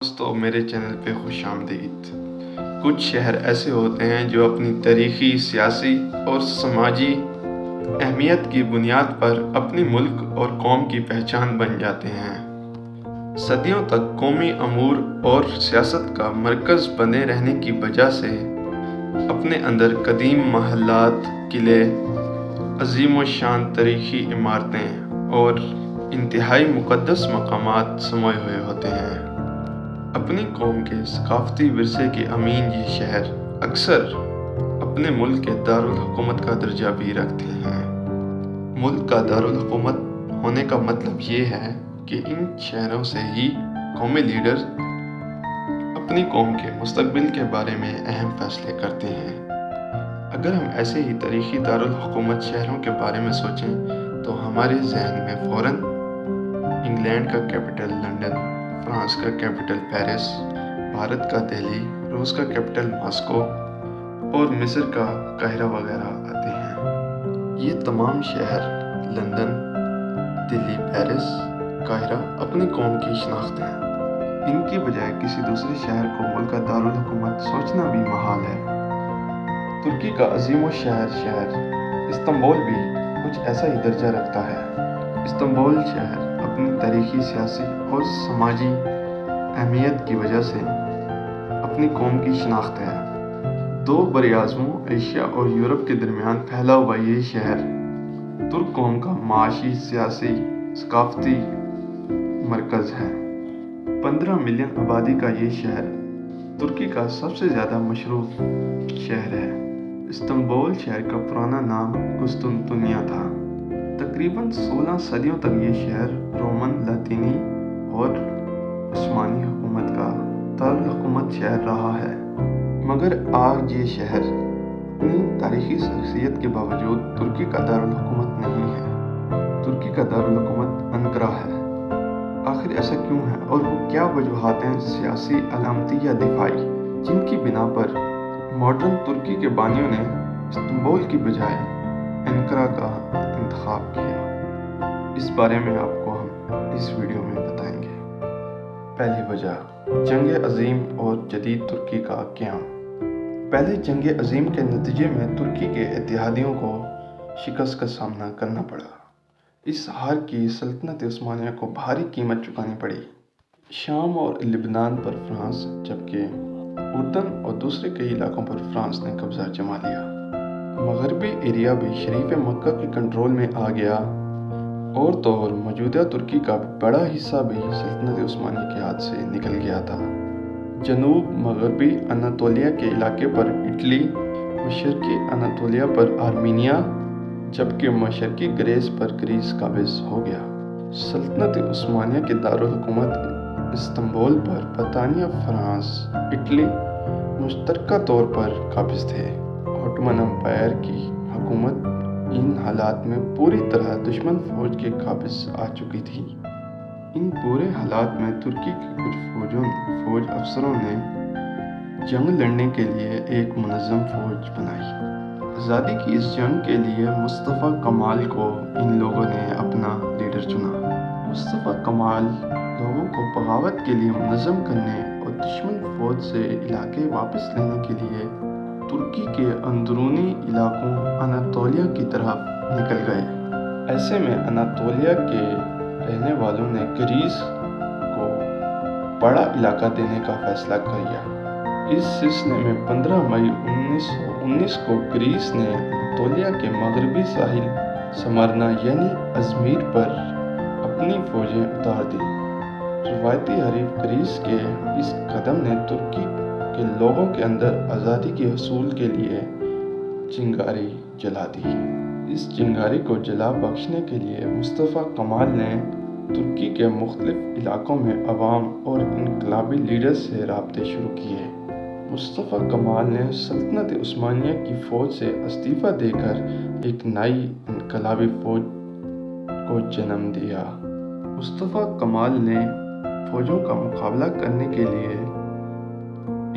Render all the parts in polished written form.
دوستو میرے چینل پہ خوش آمدید۔ کچھ شہر ایسے ہوتے ہیں جو اپنی تاریخی، سیاسی اور سماجی اہمیت کی بنیاد پر اپنی ملک اور قوم کی پہچان بن جاتے ہیں۔ صدیوں تک قومی امور اور سیاست کا مرکز بنے رہنے کی وجہ سے اپنے اندر قدیم محلات، قلعے، عظیم و شان تاریخی عمارتیں اور انتہائی مقدس مقامات سموئے ہوئے ہوتے ہیں۔ اپنی قوم کے ثقافتی ورثے کے امین یہ شہر اکثر اپنے ملک کے دارالحکومت کا درجہ بھی رکھتے ہیں۔ ملک کا دارالحکومت ہونے کا مطلب یہ ہے کہ ان شہروں سے ہی قومی لیڈر اپنی قوم کے مستقبل کے بارے میں اہم فیصلے کرتے ہیں۔ اگر ہم ایسے ہی تاریخی دارالحکومت شہروں کے بارے میں سوچیں تو ہمارے ذہن میں فوراً انگلینڈ کا کیپٹل لندن، فرانس کا کیپٹل پیرس، بھارت کا دہلی، روس کا کیپٹل ماسکو اور مصر کا قاہرہ وغیرہ آتے ہیں۔ یہ تمام شہر لندن، دلی، پیرس، قاہرہ اپنی قوم کی شناخت ہیں۔ ان کی بجائے کسی دوسرے شہر کو ملک کا دارالحکومت سوچنا بھی محال ہے۔ ترکی کا عظیم شہر استنبول بھی کچھ ایسا ہی درجہ رکھتا ہے۔ استنبول شہر اپنی تاریخی، سیاسی اور سماجی اہمیت کی وجہ سے اپنی قوم کی شناخت ہے۔ دو براعظموں ایشیا اور یورپ کے درمیان پھیلا ہوا یہ شہر ترک قوم کا معاشی، سیاسی، ثقافتی مرکز ہے۔ 15 ملین آبادی کا یہ شہر ترکی کا سب سے زیادہ مصروف شہر ہے۔ استنبول شہر کا پرانا نام قسطنطنیہ تھا۔ تقریباً 16 صدیوں تک یہ شہر رومن، لاطینی اور عثمانی حکومت کا دارالحکومت شہر رہا ہے، مگر آج یہ شہر اپنی تاریخی شخصیت کے باوجود ترکی کا دارالحکومت نہیں ہے۔ ترکی کا دارالحکومت انقرہ ہے۔ آخر ایسا کیوں ہے اور وہ کیا وجوہات ہیں سیاسی، علامتی یا دفاعی جن کی بنا پر ماڈرن ترکی کے بانیوں نے استنبول کی بجائے انقرہ کا انتخاب کیا؟ اس بارے میں آپ کو ہم اس ویڈیو میں بتائیں گے۔ پہلی وجہ، جنگ عظیم اور جدید ترکی کا قیام۔ پہلی جنگ عظیم کے نتیجے میں ترکی کے اتحادیوں کو شکست کا سامنا کرنا پڑا۔ اس ہار کی سلطنت عثمانیہ کو بھاری قیمت چکانی پڑی۔ شام اور لبنان پر فرانس، جبکہ اردن اور دوسرے کئی علاقوں پر فرانس نے قبضہ جما لیا۔ مغربی ایریا بھی شریف مکہ کے کنٹرول میں آ گیا اور موجودہ ترکی کا بڑا حصہ بھی سلطنت عثمانیہ کے ہاتھ سے نکل گیا تھا۔ جنوب مغربی اناطولیہ کے علاقے پر اٹلی، مشرقی اناطولیہ پر آرمینیا، جبکہ مشرقی گریس پر گریس قابض ہو گیا۔ سلطنت عثمانیہ کے دارالحکومت استنبول پر برطانیہ، فرانس، اٹلی مشترکہ طور پر قابض تھے۔ عثمانی امپائر کی حکومت ان حالات میں پوری طرح دشمن فوج کے قابض آ چکی تھی۔ ان برے حالات میں ترکی کے کچھ فوج افسروں نے جنگ لڑنے کے لیے ایک منظم فوج بنائی۔ آزادی کی اس جنگ کے لیے مصطفیٰ کمال کو ان لوگوں نے اپنا لیڈر چنا۔ مصطفیٰ کمال لوگوں کو بغاوت کے لیے منظم کرنے اور دشمن فوج سے علاقے واپس لینے کے لیے ترکی کے اندرونی علاقوں اناطولیہ کی طرف نکل گئے۔ ایسے میں اناطولیہ کے رہنے والوں نے گریس کو بڑا علاقہ دینے کا فیصلہ کیا۔ اس سلسلے میں 15 مئی 1919 کو گریس نے اناطولیہ کے مغربی ساحل سمرنا یعنی ازمیر پر اپنی فوجیں اتار دیں۔ روایتی حریف گریس کے اس قدم نے ترکی کے لوگوں کے اندر آزادی کے حصول کے لیے چنگاری جلا دی۔ اس چنگاری کو جلا بخشنے کے لیے مصطفیٰ کمال نے ترکی کے مختلف علاقوں میں عوام اور انقلابی لیڈرز سے رابطے شروع کیے۔ مصطفیٰ کمال نے سلطنت عثمانیہ کی فوج سے استعفیٰ دے کر ایک نئی انقلابی فوج کو جنم دیا۔ مصطفیٰ کمال نے فوجوں کا مقابلہ کرنے کے لیے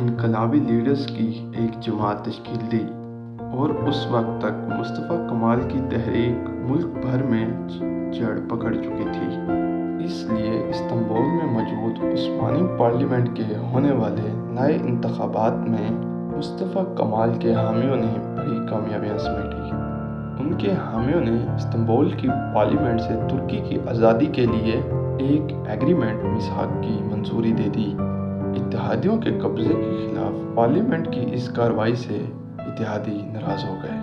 انقلابی لیڈرز کی ایک جماعت تشکیل دی اور اس وقت تک مصطفیٰ کمال کی تحریک ملک بھر میں جڑ پکڑ چکی تھی۔ اس لیے استنبول میں موجود عثمانی پارلیمنٹ کے ہونے والے نئے انتخابات میں مصطفیٰ کمال کے حامیوں نے بڑی کامیابیاں سمیٹیں۔ ان کے حامیوں نے استنبول کی پارلیمنٹ سے ترکی کی آزادی کے لیے ایک ایگریمنٹ میثاق کی منظوری دے دی۔ اتحادیوں کے قبضے کے خلاف پارلیمنٹ کی اس کارروائی سے اتحادی ناراض ہو گئے۔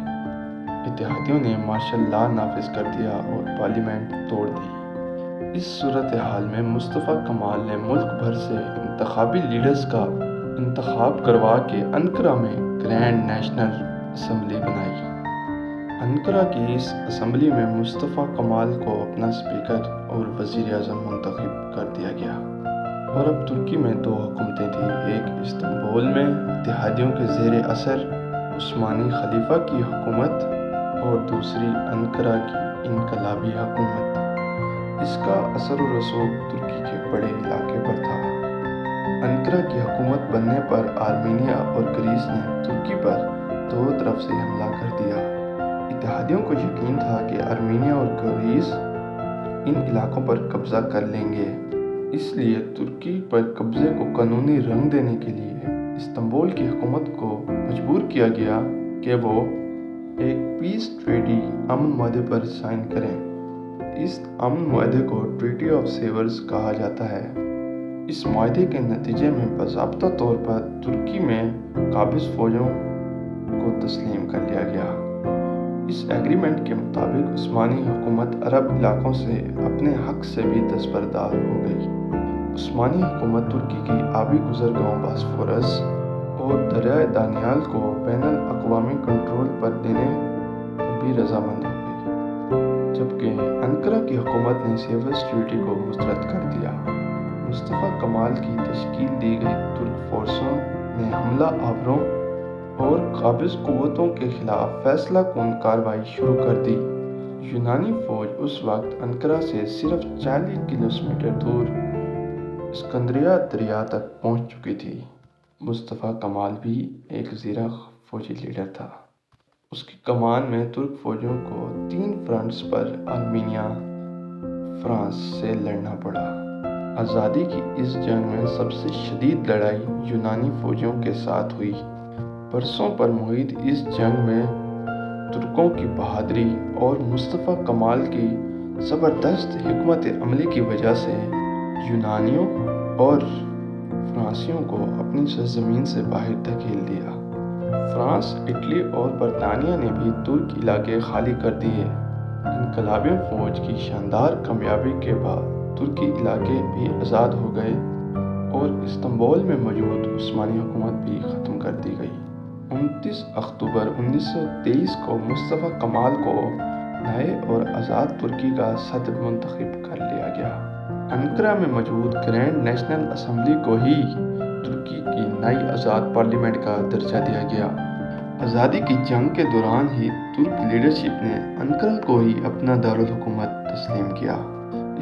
اتحادیوں نے مارشل لا نافذ کر دیا اور پارلیمنٹ توڑ دی۔ اس صورتحال میں مصطفیٰ کمال نے ملک بھر سے انتخابی لیڈرز کا انتخاب کروا کے انقرہ میں گرینڈ نیشنل اسمبلی بنائی۔ انقرہ کی اس اسمبلی میں مصطفیٰ کمال کو اپنا اسپیکر اور وزیر اعظم منتخب کر دیا گیا۔ اور اب ترکی میں دو حکومتیں تھیں، ایک استنبول میں اتحادیوں کے زیر اثر عثمانی خلیفہ کی حکومت اور دوسری انقرہ کی انقلابی حکومت۔ اس کا اثر و رسوخ ترکی کے بڑے علاقے پر تھا۔ انقرہ کی حکومت بننے پر آرمینیا اور گریس نے ترکی پر دو طرف سے حملہ کر دیا۔ اتحادیوں کو یقین تھا کہ آرمینیا اور گریس ان علاقوں پر قبضہ کر لیں گے، اس لیے ترکی پر قبضے کو قانونی رنگ دینے کے لیے استنبول کی حکومت کو مجبور کیا گیا کہ وہ ایک پیس ٹریٹی امن معاہدے پر سائن کریں۔ اس امن معاہدے کو ٹریٹی آف سیورز کہا جاتا ہے۔ اس معاہدے کے نتیجے میں باضابطہ طور پر ترکی میں قابض فوجوں کو تسلیم کر لیا گیا۔ اس ایگریمنٹ کے مطابق عثمانی حکومت عرب علاقوں سے اپنے حق سے بھی دستبردار ہو گئی۔ عثمانی حکومت ترکی کی آبی گزرگاہوں باسفورس اور دریائے دانیال کو بین الاقوامی کنٹرول پر دینے پر بھی رضامند ہو گئی، جبکہ انقرہ کی حکومت نے سیورز ٹریٹی کو مسترد کر دیا۔ مصطفیٰ کمال کی تشکیل دی گئی ترک فورسوں نے حملہ آوروں اور قابض قوتوں کے خلاف فیصلہ کن کارروائی شروع کر دی۔ یونانی فوج اس وقت انقرہ سے صرف 40 کلومیٹر دور اسکندریہ دریا تک پہنچ چکی تھی۔ مصطفیٰ کمال بھی ایک زیرہ فوجی لیڈر تھا۔ اس کی کمان میں ترک فوجوں کو 3 فرنٹس پر آرمینیا، فرانس سے لڑنا پڑا۔ آزادی کی اس جنگ میں سب سے شدید لڑائی یونانی فوجوں کے ساتھ ہوئی۔ برسوں پر محیط اس جنگ میں ترکوں کی بہادری اور مصطفیٰ کمال کی زبردست حکمت عملی کی وجہ سے یونانیوں اور فرانسیوں کو اپنی سرزمین سے باہر دھکیل دیا۔ فرانس، اٹلی اور برطانیہ نے بھی ترک علاقے خالی کر دیے۔ انقلابی فوج کی شاندار کامیابی کے بعد ترکی علاقے بھی آزاد ہو گئے اور استنبول میں موجود عثمانی حکومت بھی ختم کر دی گئی۔ 29 اکتوبر 1923 کو مصطفیٰ کمال کو نئے اور آزاد ترکی کا صدر منتخب کر لیا گیا۔ انقرہ میں موجود گرینڈ نیشنل اسمبلی کو ہی ترکی کی نئی آزاد پارلیمنٹ کا درجہ دیا گیا۔ آزادی کی جنگ کے دوران ہی ترک لیڈرشپ نے انقرہ کو ہی اپنا دارالحکومت تسلیم کیا۔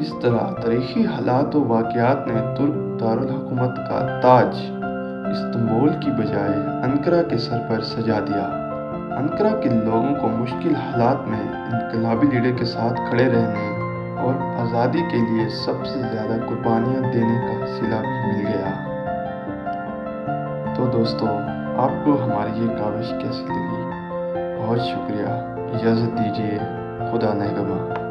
اس طرح تاریخی حالات و واقعات نے ترک دارالحکومت کا تاج استنبول کی بجائے انقرہ کے سر پر سجا دیا۔ انقرہ کے لوگوں کو مشکل حالات میں انقلابی لیڈر کے ساتھ کھڑے رہنے اور آزادی کے لیے سب سے زیادہ قربانیاں دینے کا صلہ بھی مل گیا۔ تو دوستو، آپ کو ہماری یہ کاوش کیسی لگی؟ بہت شکریہ، اجازت دیجیے، خدا نگہباں۔